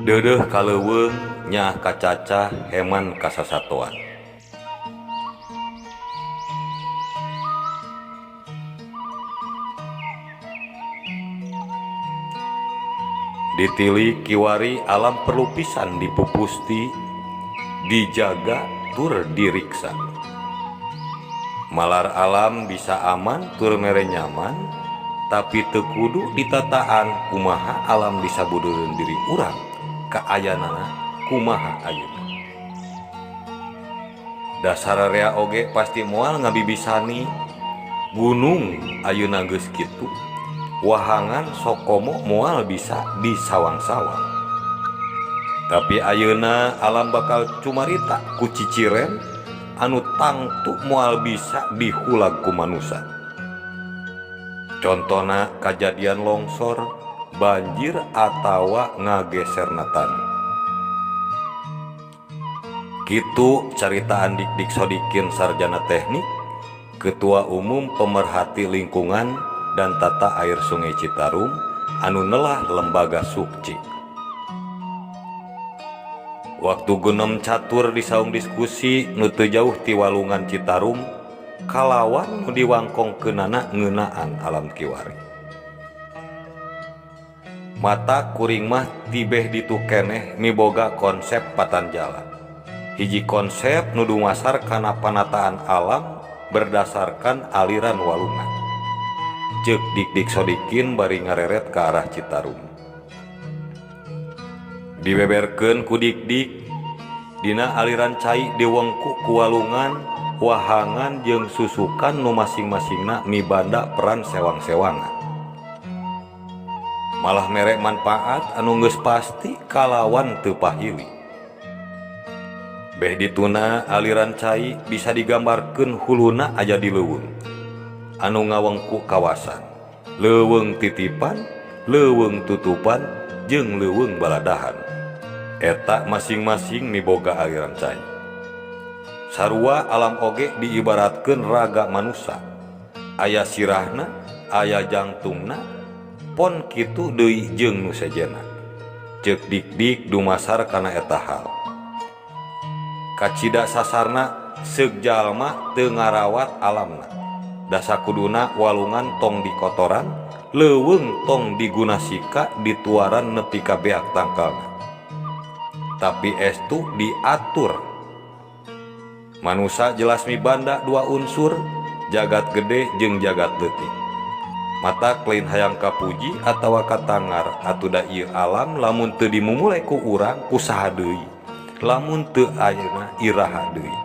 Deudeuh kaleuweung nya kacacah heman kasasatoan. Ditili kiwari alam perlu pisan dipupusti, dijaga tur diriksa. Malar alam bisa aman tur mere nyaman, tapi teu kudu ditataan kumaha alam disabudureun diri urang ka ayanana kumaha ayeuna. Dasar rea oge pasti moal ngabibisani gunung ayeuna geus kitu. Wahangan sokomo moal bisa disawang-sawang. Tapi ayeuna alam bakal cumarita ku ciciren anu tangtu moal bisa dihulag ku manusia. Contona kajadian longsor, banjir atawa ngageserna tani. Kitu caritaan Dik Sodikin sarjana teknik, Ketua Umum Pemerhati Lingkungan dan Tata Air Sungai Citarum anu nelah lembaga Sukci. Waktu genom catur di saung diskusi nu teu jauh ti walungan Citarum kalawan nu diwangkongkeunana ngeunaan alam kiwari. Mata kuring mah tibeh ditu keneh miboga konsep patanjala. Hiji konsep nu dumasar kana panataan alam berdasarkan aliran walungan. Ceuk Dik Sodikin bari ngareret ke arah Citarum. Dibeberkeun ku Dik, dina aliran cai diwengku ku walungan, wahangan jeung susukan nu masing-masingna mibanda peran sewang-sewangan. Malah mere manfaat anu geus pasti kalawan teu pahili. Beh dituna aliran cai bisa digambarkeun huluna aja di leuweung anu ngawengku kawasan, leuweung titipan, leuweung tutupan, jeung leuweung baladahan. Eta masing-masing miboga aliran cai. Sarua alam oge diibaratkeun raga manusia. Aya sirahna, aya jangtungna, pon kitu deui jeung nu sejena. Ceuk Dik dumasar kana eta hal. Kacida sasarna seug jalma teu ngarawat alamna. Dasakuduna walungan tong dikotoran, leuweung tong digunasika dituaran nepi ka beak tangkalna. Tapi estu diatur. Manusia jelas mibanda dua unsur, jagat gede jeung jagat leutik. Mata lain hayang kapuji atawa katangar atuda ieu alam lamun teu dimumule ku urang kusaha deui, lamun teu ayeuna iraha deui.